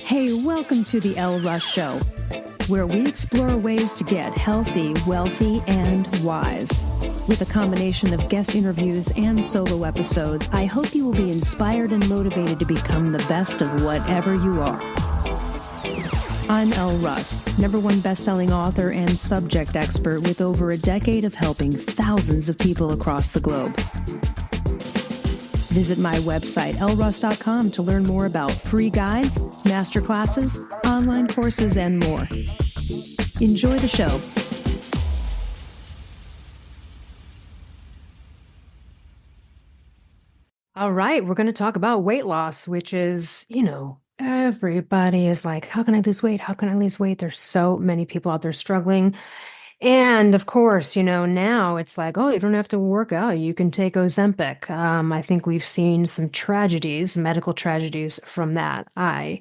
Hey, welcome to the Elle Russ Show, where we explore ways to get healthy, wealthy, and wise. With a combination of guest interviews and solo episodes, I hope you will be inspired and motivated to become the best of whatever you are. I'm Elle Russ, #1 best-selling author and subject expert with over a decade of helping thousands of people across the globe. Visit my website, elleruss.com, to learn more about free guides, masterclasses, online courses, and more. Enjoy the show. All right, we're going to talk about weight loss, which is, everybody is like, how can I lose weight? How can I lose weight? There's so many people out there struggling. And of course, now it's like, oh, you don't have to work out. You can take Ozempic. I think we've seen some tragedies, medical tragedies from that. I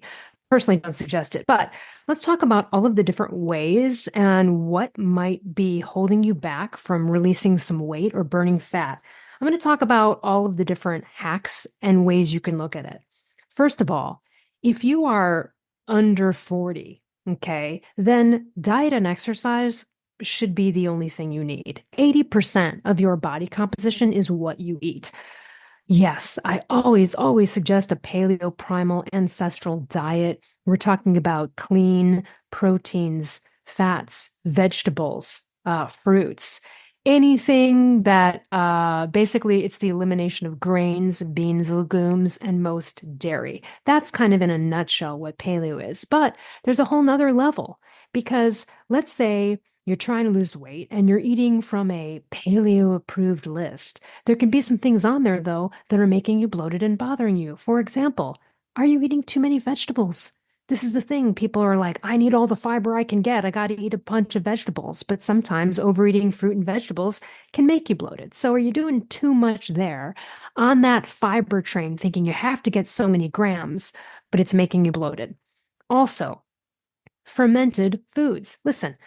personally don't suggest it, but let's talk about all of the different ways and what might be holding you back from releasing some weight or burning fat. I'm going to talk about all of the different hacks and ways you can look at it. First of all, if you are under 40, okay, then diet and exercise should be the only thing you need. 80% of your body composition is what you eat. Yes, I always suggest a paleo-primal ancestral diet. We're talking about clean proteins, fats, vegetables, fruits, anything that basically it's the elimination of grains, beans, legumes, and most dairy. That's kind of in a nutshell what paleo is. But there's a whole nother level because let's say you're trying to lose weight and you're eating from a paleo approved list. There can be some things on there, though, that are making you bloated and bothering you. For example, are you eating too many vegetables? This is the thing. People are like, I need all the fiber I can get. I got to eat a bunch of vegetables. But sometimes overeating fruit and vegetables can make you bloated. So are you doing too much there on that fiber train, thinking you have to get so many grams, but it's making you bloated? Also, fermented foods. Listen,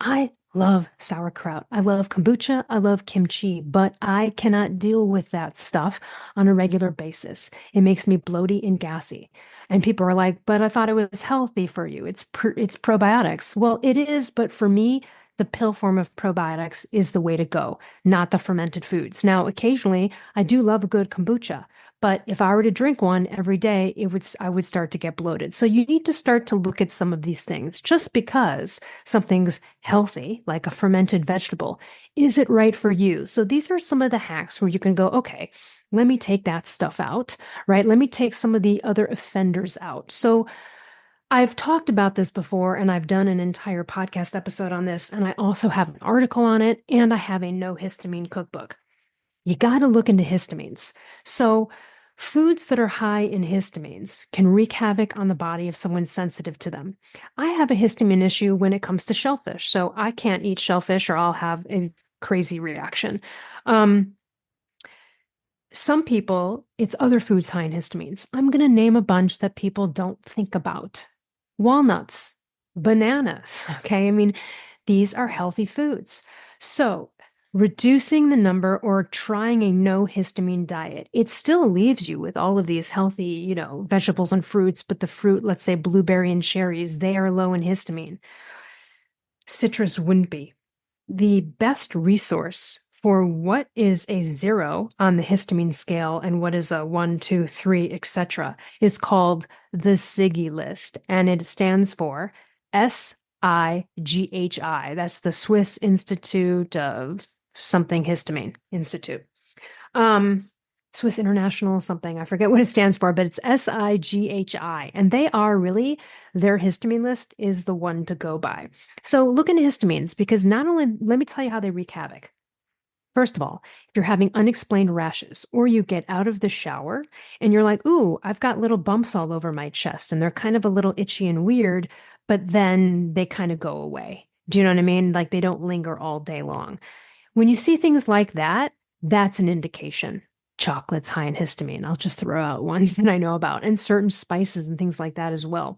I love sauerkraut. I love kombucha. I love kimchi, but I cannot deal with that stuff on a regular basis. It makes me bloaty and gassy. And people are like, but I thought it was healthy for you. It's probiotics. Well, it is, but for me, the pill form of probiotics is the way to go, not the fermented foods. Now, occasionally, I do love a good kombucha, but if I were to drink one every day, I would start to get bloated. So you need to start to look at some of these things. Just because something's healthy, like a fermented vegetable, is it right for you? So these are some of the hacks where you can go, okay, let me take that stuff out, right? Let me take some of the other offenders out. So I've talked about this before, and I've done an entire podcast episode on this, and I also have an article on it, and I have a no histamine cookbook. You got to look into histamines. So foods that are high in histamines can wreak havoc on the body if someone's sensitive to them. I have a histamine issue when it comes to shellfish, so I can't eat shellfish or I'll have a crazy reaction. Some people, it's other foods high in histamines. I'm going to name a bunch that people don't think about. Walnuts, bananas, okay? I mean, these are healthy foods. So reducing the number or trying a no histamine diet, it still leaves you with all of these healthy, vegetables and fruits, but the fruit, let's say blueberry and cherries, they are low in histamine. Citrus wouldn't be. The best resource for what is a 0 on the histamine scale and what is a 1, 2, 3, etc., is called the SIGHI list, and it stands for SIGHI. That's the Swiss Institute of something Histamine Institute. Swiss International something, I forget what it stands for, but it's SIGHI, and they are really, their histamine list is the one to go by. So look into histamines, because not only, let me tell you how they wreak havoc. First of all, if you're having unexplained rashes or you get out of the shower and you're like, ooh, I've got little bumps all over my chest and they're kind of a little itchy and weird, but then they kind of go away. Do you know what I mean? Like they don't linger all day long. When you see things like that, that's an indication. Chocolate's high in histamine. I'll just throw out ones that I know about, and certain spices and things like that as well.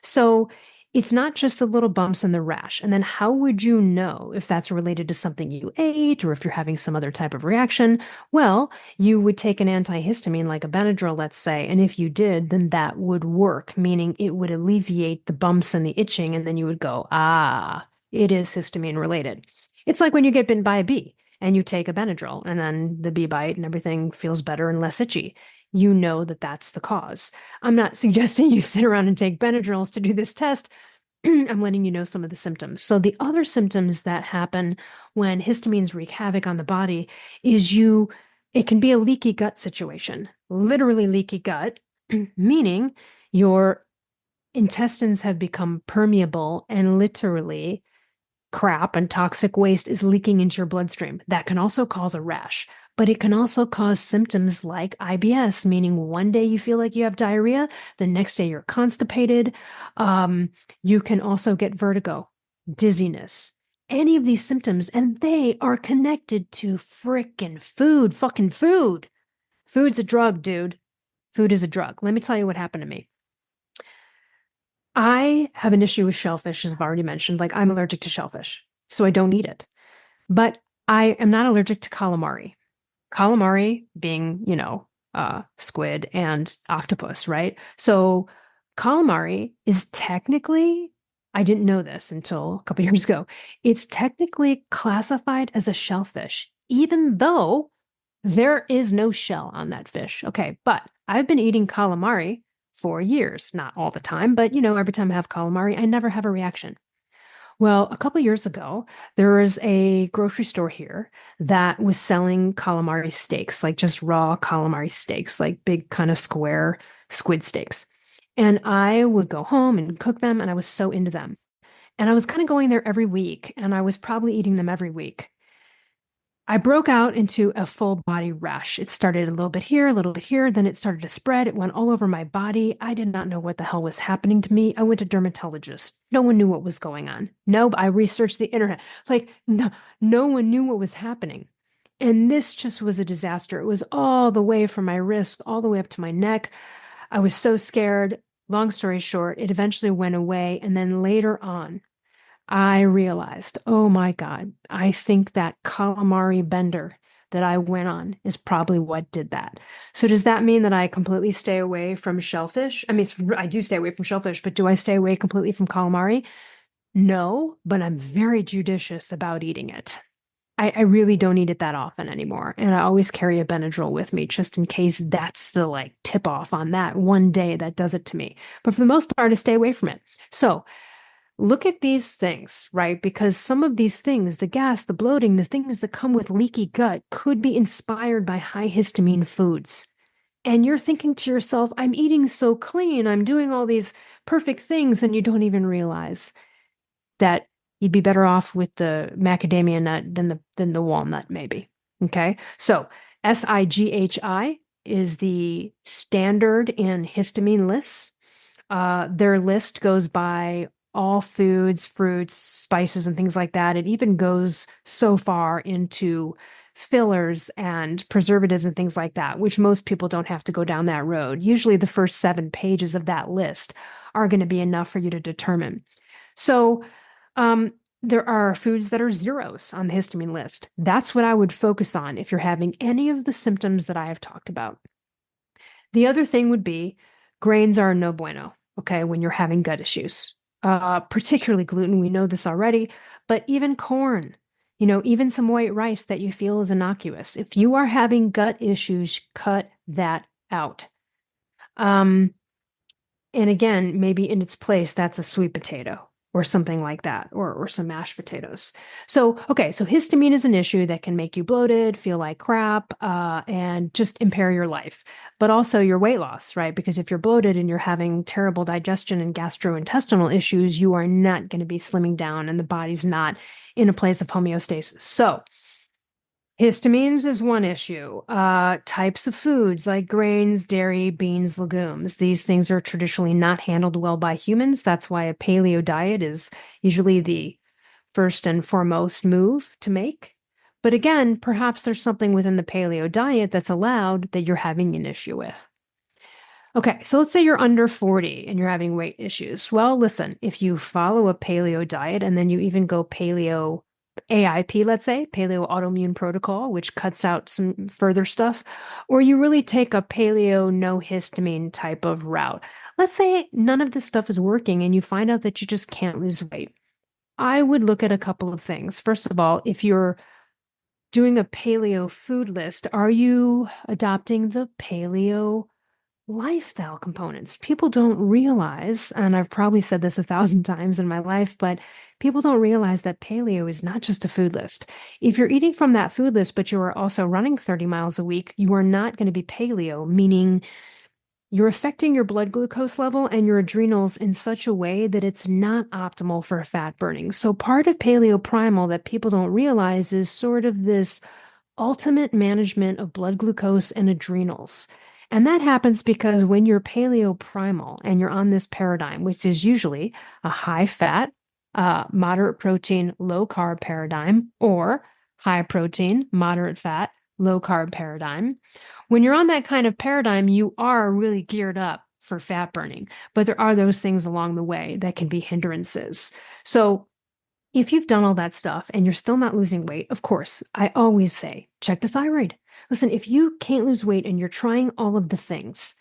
So It's not just the little bumps and the rash. And then how would you know if that's related to something you ate or if you're having some other type of reaction? Well, you would take an antihistamine like a Benadryl, let's say, and if you did, then that would work, meaning it would alleviate the bumps and the itching, and then you would go, ah, it is histamine related. It's like when you get bitten by a bee and you take a Benadryl and then the bee bite and everything feels better and less itchy. You know that that's the cause. I'm not suggesting you sit around and take Benadryls to do this test. I'm letting you know some of the symptoms. So the other symptoms that happen when histamines wreak havoc on the body is it can be a leaky gut situation, literally leaky gut, meaning your intestines have become permeable and literally crap and toxic waste is leaking into your bloodstream. That can also cause a rash, but it can also cause symptoms like IBS, meaning one day you feel like you have diarrhea, the next day you're constipated. You can also get vertigo, dizziness, any of these symptoms, and they are connected to frickin' food, fucking food. Food's a drug, dude. Food is a drug. Let me tell you what happened to me. I have an issue with shellfish, as I've already mentioned. Like, I'm allergic to shellfish, so I don't eat it. But I am not allergic to calamari. Calamari being, squid and octopus, right? So calamari is technically, I didn't know this until a couple years ago. It's technically classified as a shellfish, even though there is no shell on that fish. Okay, but I've been eating calamari for years, not all the time, but every time I have calamari, I never have a reaction. Well, a couple years ago, there was a grocery store here that was selling calamari steaks, like just raw calamari steaks, like big kind of square squid steaks. And I would go home and cook them, and I was so into them. And I was kind of going there every week, and I was probably eating them every week. I broke out into a full body rash. It started a little bit here, a little bit here, then it started to spread. It went all over my body. I did not know what the hell was happening to me. I went to dermatologist. No one knew what was going on. No, I researched the internet. Like, no one knew what was happening. And this just was a disaster. It was all the way from my wrist, all the way up to my neck. I was so scared. Long story short, it eventually went away. And then later on, I realized, oh my God, I think that calamari bender that I went on is probably what did that. So does that mean that I completely stay away from shellfish? I mean, I do stay away from shellfish, but do I stay away completely from calamari? No, but I'm very judicious about eating it. I really don't eat it that often anymore. And I always carry a Benadryl with me just in case that's the like tip off on that one day that does it to me. But for the most part, I stay away from it. So look at these things, right? Because some of these things, the gas, the bloating, the things that come with leaky gut could be inspired by high histamine foods. And you're thinking to yourself, I'm eating so clean, I'm doing all these perfect things, and you don't even realize that you'd be better off with the macadamia nut than the walnut, maybe. Okay. So SIGHI is the standard in histamine lists. Their list goes by all foods, fruits, spices, and things like that. It even goes so far into fillers and preservatives and things like that, which most people don't have to go down that road. Usually the first 7 pages of that list are going to be enough for you to determine. So, there are foods that are zeros on the histamine list. That's what I would focus on if you're having any of the symptoms that I have talked about. The other thing would be grains are no bueno, okay, when you're having gut issues, particularly gluten. We know this already, but even corn, even some white rice that you feel is innocuous. If you are having gut issues, cut that out. And again, maybe in its place, that's a sweet potato or something like that, or some mashed potatoes. So, okay, so histamine is an issue that can make you bloated, feel like crap, and just impair your life, but also your weight loss, right? Because if you're bloated and you're having terrible digestion and gastrointestinal issues, you are not going to be slimming down and the body's not in a place of homeostasis. So, histamines is one issue. Types of foods like grains, dairy, beans, legumes. These things are traditionally not handled well by humans. That's why a paleo diet is usually the first and foremost move to make. But again, perhaps there's something within the paleo diet that's allowed that you're having an issue with. Okay, so let's say you're under 40 and you're having weight issues. Well, listen, if you follow a paleo diet and then you even go paleo AIP, let's say, paleo autoimmune protocol, which cuts out some further stuff, or you really take a paleo no histamine type of route. Let's say none of this stuff is working and you find out that you just can't lose weight. I would look at a couple of things. First of all, if you're doing a paleo food list, are you adopting the paleo lifestyle components? People don't realize, and I've probably said this 1,000 times in my life, but people don't realize that paleo is not just a food list. If you're eating from that food list, but you are also running 30 miles a week, you are not going to be paleo, meaning you're affecting your blood glucose level and your adrenals in such a way that it's not optimal for fat burning. So part of paleo-primal that people don't realize is sort of this ultimate management of blood glucose and adrenals. And that happens because when you're paleo-primal and you're on this paradigm, which is usually a high fat, moderate protein, low carb paradigm, or high protein, moderate fat, low carb paradigm. When you're on that kind of paradigm, you are really geared up for fat burning, but there are those things along the way that can be hindrances. So if you've done all that stuff and you're still not losing weight, of course, I always say, check the thyroid. Listen, if you can't lose weight and you're trying all of the things,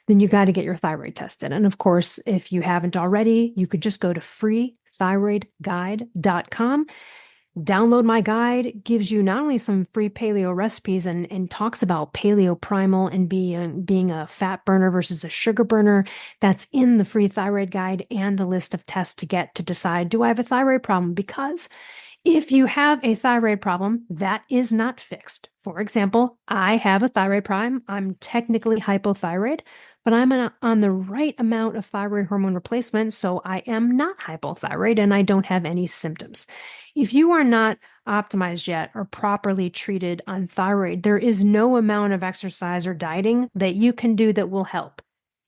then you got to get your thyroid tested. And of course, if you haven't already, you could just go to freethyroidguide.com. Download my guide, gives you not only some free paleo recipes and talks about paleo primal and being a fat burner versus a sugar burner. That's in the free thyroid guide and the list of tests to get to decide, do I have a thyroid problem? Because if you have a thyroid problem, that is not fixed. For example, I have a thyroid problem. I'm technically hypothyroid, but I'm on the right amount of thyroid hormone replacement, so I am not hypothyroid and I don't have any symptoms. If you are not optimized yet or properly treated on thyroid, there is no amount of exercise or dieting that you can do that will help.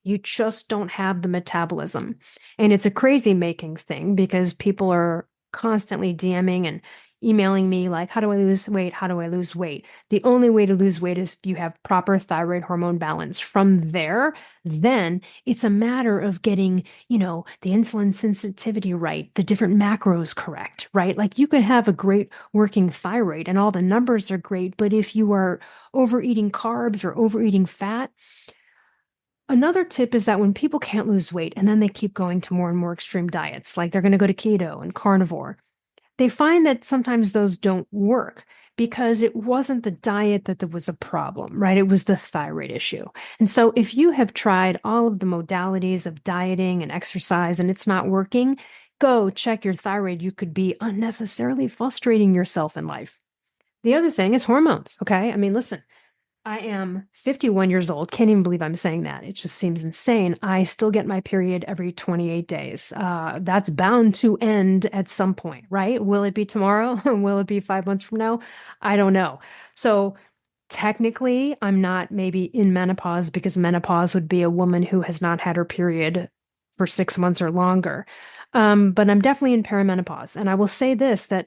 You just don't have the metabolism. And it's a crazy making thing because people are constantly DMing and emailing me like, how do I lose weight? How do I lose weight? The only way to lose weight is if you have proper thyroid hormone balance. From there, then it's a matter of getting, the insulin sensitivity right, the different macros correct, right? Like you could have a great working thyroid and all the numbers are great, but if you are overeating carbs or overeating fat, another tip is that when people can't lose weight and then they keep going to more and more extreme diets, like they're going to go to keto and carnivore, they find that sometimes those don't work because it wasn't the diet that was a problem, right? It was the thyroid issue. And so if you have tried all of the modalities of dieting and exercise and it's not working, go check your thyroid. You could be unnecessarily frustrating yourself in life. The other thing is hormones, okay? I mean, listen, I am 51 years old. Can't even believe I'm saying that. It just seems insane. I still get my period every 28 days. That's bound to end at some point, right? Will it be tomorrow? Will it be 5 months from now? I don't know. So technically, I'm not maybe in menopause because menopause would be a woman who has not had her period for 6 months or longer. But I'm definitely in perimenopause. And I will say this, that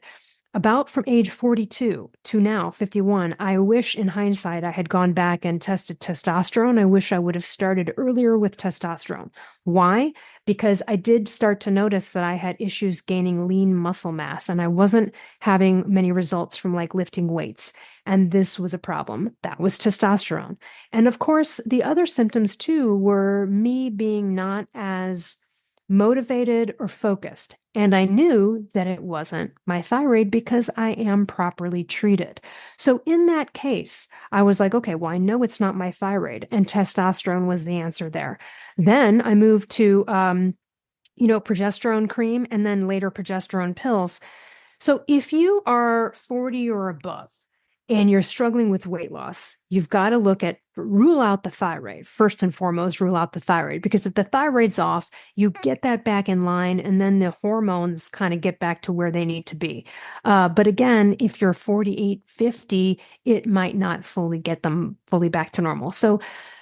about from age 42 to now 51, I wish in hindsight I had gone back and tested testosterone. I wish I would have started earlier with testosterone. Why? Because I did start to notice that I had issues gaining lean muscle mass and I wasn't having many results from like lifting weights. And this was a problem. That was testosterone. And of course, the other symptoms too were me being not as motivated or focused. And I knew that it wasn't my thyroid because I am properly treated. So in that case, I was like, okay, well, I know it's not my thyroid, and testosterone was the answer there. Then I moved to, progesterone cream and then later progesterone pills. So if you are 40 or above and you're struggling with weight loss, you've got to rule out the thyroid. First and foremost, rule out the thyroid, because if the thyroid's off, you get that back in line and then the hormones kind of get back to where they need to be. But again, if you're 48, 50, it might not fully get them fully back to normal. So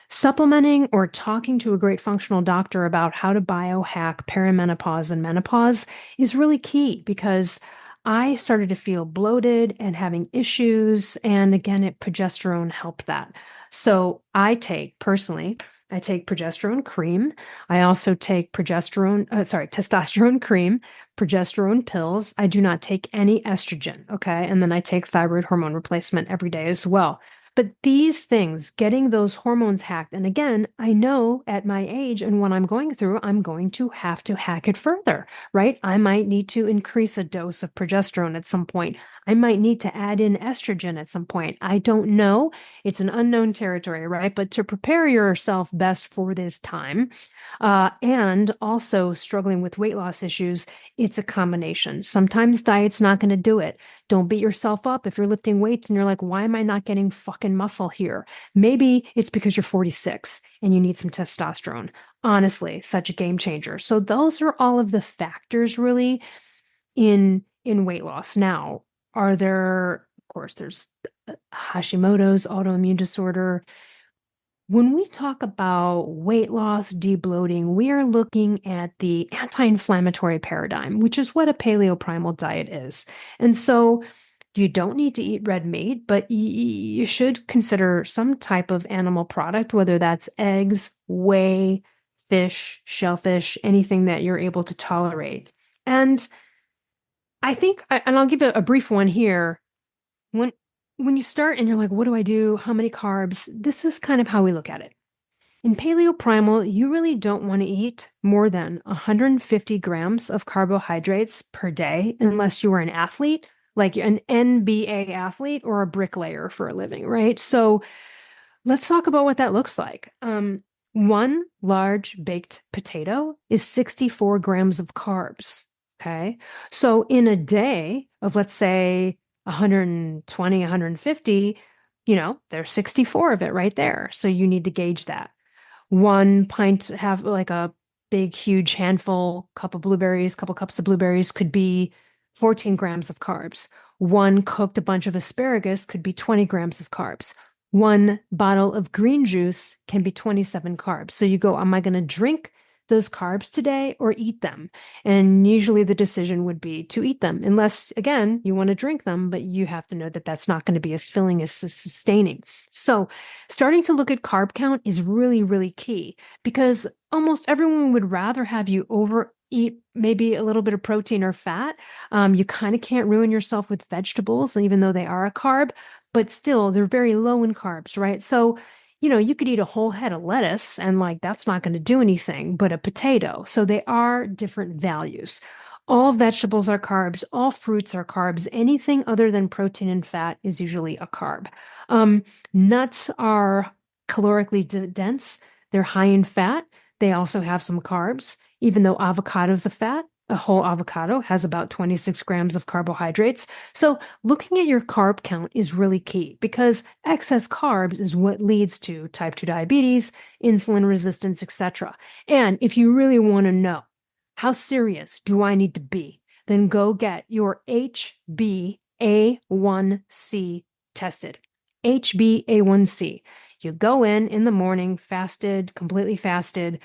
supplementing or talking to a great functional doctor about how to biohack perimenopause and menopause is really key because I started to feel bloated and having issues. And again, progesterone helped that. So I take personally I take progesterone cream. I also take testosterone cream, progesterone pills. I do not take any estrogen. Okay. And then I take thyroid hormone replacement every day as well. But these things, getting those hormones hacked, and again, I know at my age and what I'm going through, I'm going to have to hack it further, right? I might need to increase a dose of progesterone at some point. I might need to add in estrogen at some point. I don't know. It's an unknown territory, right? But to prepare yourself best for this time, and also struggling with weight loss issues, it's a combination. Sometimes diet's not going to do it. Don't beat yourself up if you're lifting weights and you're like, why am I not getting fucking muscle here? Maybe it's because you're 46 and you need some testosterone. Honestly, such a game changer. So those are all of the factors really in weight loss. Now, are there, of course, there's Hashimoto's autoimmune disorder. When we talk about weight loss, debloating, we are looking at the anti-inflammatory paradigm, which is what a paleo-primal diet is. And so you don't need to eat red meat, but you should consider some type of animal product, whether that's eggs, whey, fish, shellfish, anything that you're able to tolerate. And I think, and I'll give a brief one here. When when you start and you're like, what do I do? How many carbs? This is kind of how we look at it. In paleo primal, you really don't want to eat more than 150 grams of carbohydrates per day unless you are an athlete, like an NBA athlete or a bricklayer for a living, right? So let's talk about what that looks like. One large baked potato is 64 grams of carbs. Okay. So in a day of, let's say, 120, 150, there's 64 of it right there. So you need to gauge that. One pint, have like a big, huge handful, cup of blueberries, couple cups of blueberries could be 14 grams of carbs. One cooked a bunch of asparagus could be 20 grams of carbs. One bottle of green juice can be 27 carbs. So you go, am I going to drink those carbs today or eat them? And usually the decision would be to eat them, unless, again, you want to drink them, but you have to know that that's not going to be as filling as sustaining. So starting to look at carb count is really, really key because almost everyone would rather have you overeat maybe a little bit of protein or fat. You kind of can't ruin yourself with vegetables, even though they are a carb, but still they're very low in carbs, right? So, you could eat a whole head of lettuce and like that's not going to do anything, but a potato. So they are different values. All vegetables are carbs, all fruits are carbs. Anything other than protein and fat is usually a carb. Nuts are calorically dense, they're high in fat. They also have some carbs, even though avocado is a fat. A whole avocado has about 26 grams of carbohydrates. So looking at your carb count is really key because excess carbs is what leads to type 2 diabetes, insulin resistance, etc. And if you really want to know how serious do I need to be, then go get your HbA1c tested. HbA1c. You go in the morning, fasted, completely fasted.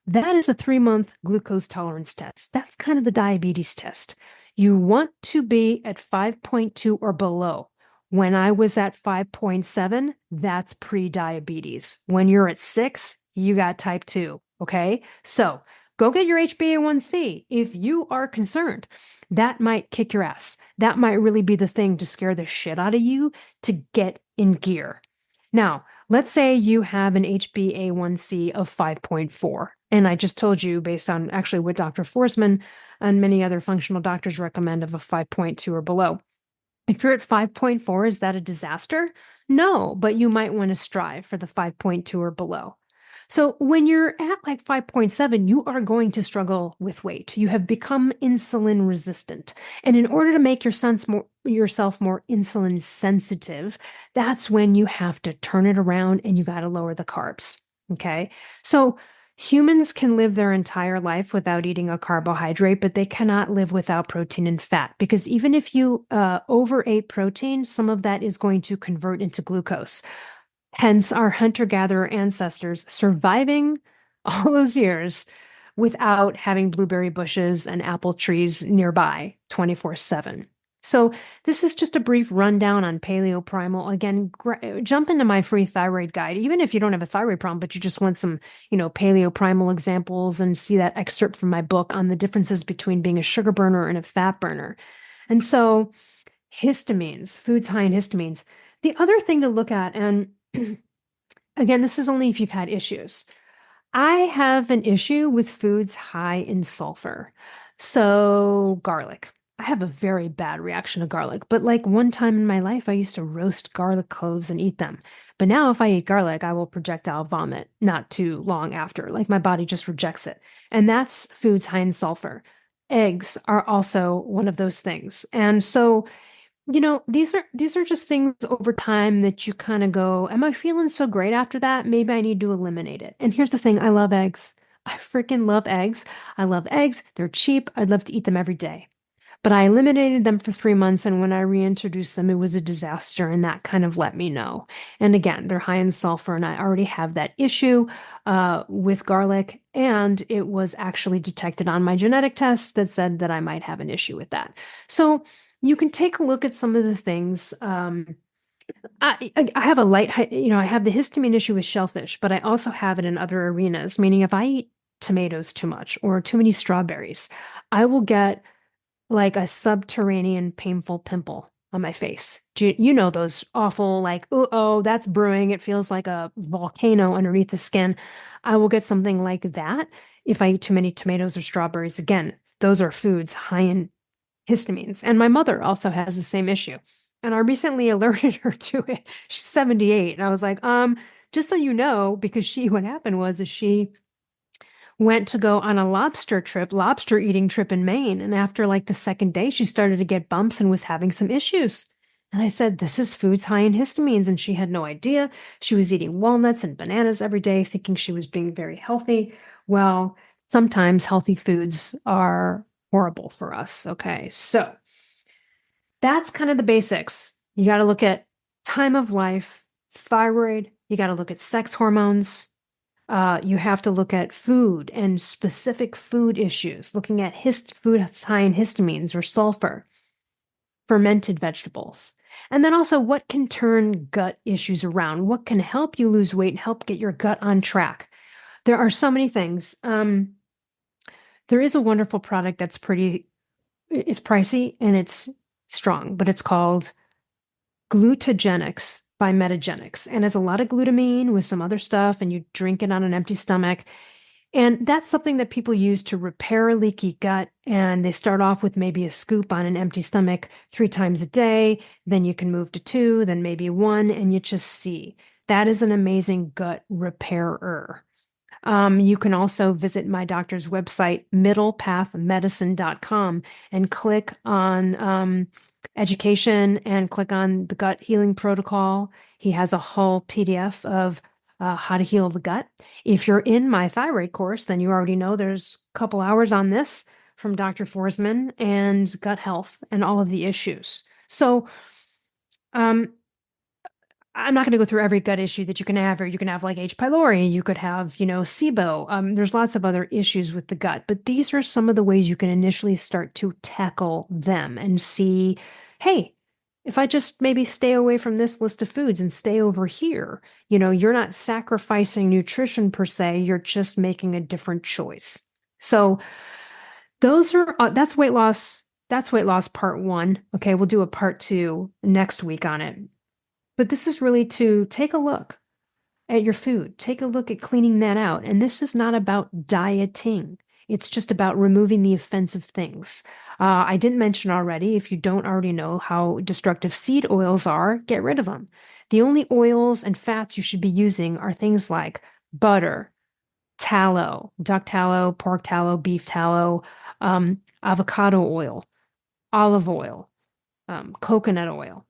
That is a 3-month glucose tolerance test. That's kind of the diabetes test. You want to be at 5.2 or below. When I was at 5.7, that's pre-diabetes. When you're at 6, you got type 2. Okay. So go get your HbA1c if you are concerned. That might kick your ass. That might really be the thing to scare the shit out of you to get in gear. Now, let's say you have an HbA1c of 5.4. And I just told you, based on actually what Dr. Forsman and many other functional doctors recommend, of a 5.2 or below. If you're at 5.4, is that a disaster? No, but you might want to strive for the 5.2 or below. So when you're at like 5.7, you are going to struggle with weight. You have become insulin resistant. And in order to make yourself more insulin sensitive, that's when you have to turn it around and you got to lower the carbs. Okay. So humans can live their entire life without eating a carbohydrate, but they cannot live without protein and fat because even if you overate protein, some of that is going to convert into glucose. Hence, our hunter-gatherer ancestors surviving all those years without having blueberry bushes and apple trees nearby 24/7. So this is just a brief rundown on paleo-primal. Again, jump into my free thyroid guide, even if you don't have a thyroid problem, but you just want some, paleo-primal examples and see that excerpt from my book on the differences between being a sugar burner and a fat burner. And so histamines, foods high in histamines. The other thing to look at, and again, this is only if you've had issues. I have an issue with foods high in sulfur. So, garlic. I have a very bad reaction to garlic, but like one time in my life, I used to roast garlic cloves and eat them. But now, if I eat garlic, I will projectile vomit not too long after. Like my body just rejects it. And that's foods high in sulfur. Eggs are also one of those things. And so, these are just things over time that you kind of go, am I feeling so great after that? Maybe I need to eliminate it. And here's the thing, I love eggs. I freaking love eggs. I love eggs. They're cheap. I'd love to eat them every day. But I eliminated them for 3 months, and when I reintroduced them, it was a disaster, and that kind of let me know. And again, they're high in sulfur, and I already have that issue with garlic, and it was actually detected on my genetic test that said that I might have an issue with that. So you can take a look at some of the things. I have a I have the histamine issue with shellfish, but I also have it in other arenas, meaning if I eat tomatoes too much or too many strawberries, I will get like a subterranean painful pimple on my face. You know those awful, like, oh, that's brewing. It feels like a volcano underneath the skin. I will get something like that if I eat too many tomatoes or strawberries. Again, those are foods high in histamines. And my mother also has the same issue. And I recently alerted her to it. She's 78. And I was like, just so you know, because what happened was is she went to go on a lobster eating trip in Maine. And after like the second day, she started to get bumps and was having some issues. And I said, this is foods high in histamines. And she had no idea. She was eating walnuts and bananas every day, thinking she was being very healthy. Well, sometimes healthy foods are horrible for us. Okay. So that's kind of the basics. You got to look at time of life, thyroid, you got to look at sex hormones, you have to look at food and specific food issues, looking at food that's high in histamines or sulfur, fermented vegetables. And then also what can turn gut issues around? What can help you lose weight and help get your gut on track? There are so many things. There is a wonderful product that's it's pricey and it's strong, but it's called Glutagenics by Metagenics, and has a lot of glutamine with some other stuff, and you drink it on an empty stomach. And that's something that people use to repair a leaky gut. And they start off with maybe a scoop on an empty stomach 3 times a day. Then you can move to two, then maybe one, and you just see. That is an amazing gut repairer. You can also visit my doctor's website, middlepathmedicine.com, and click on education and click on the gut healing protocol. He has a whole PDF of how to heal the gut. If you're in my thyroid course, then you already know there's a couple hours on this from Dr. Forsman and gut health and all of the issues. So, I'm not going to go through every gut issue that you can have, or you can have like H. pylori, you could have, SIBO. There's lots of other issues with the gut, but these are some of the ways you can initially start to tackle them and see, hey, if I just maybe stay away from this list of foods and stay over here, you're not sacrificing nutrition per se, you're just making a different choice. So that's weight loss. That's weight loss part one. Okay, we'll do a part two next week on it. But this is really to take a look at your food, take a look at cleaning that out. And this is not about dieting. It's just about removing the offensive things. I didn't mention already, if you don't already know how destructive seed oils are, get rid of them. The only oils and fats you should be using are things like butter, tallow, duck tallow, pork tallow, beef tallow, avocado oil, olive oil, coconut oil.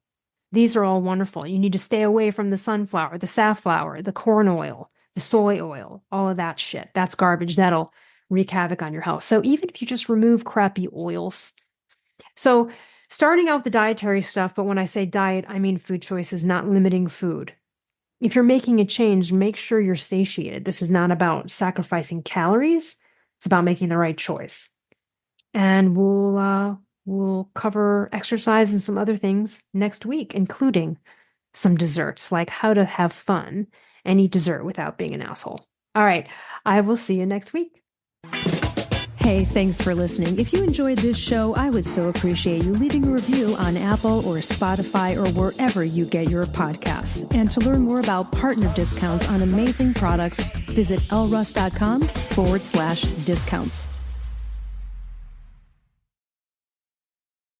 These are all wonderful. You need to stay away from the sunflower, the safflower, the corn oil, the soy oil, all of that shit. That's garbage. That'll wreak havoc on your health. So even if you just remove crappy oils. So starting out with the dietary stuff, but when I say diet, I mean food choices, not limiting food. If you're making a change, make sure you're satiated. This is not about sacrificing calories. It's about making the right choice. And We'll cover exercise and some other things next week, including some desserts, like how to have fun and eat dessert without being an asshole. All right, I will see you next week. Hey, thanks for listening. If you enjoyed this show, I would so appreciate you leaving a review on Apple or Spotify or wherever you get your podcasts. And to learn more about partner discounts on amazing products, visit ellruss.com/discounts.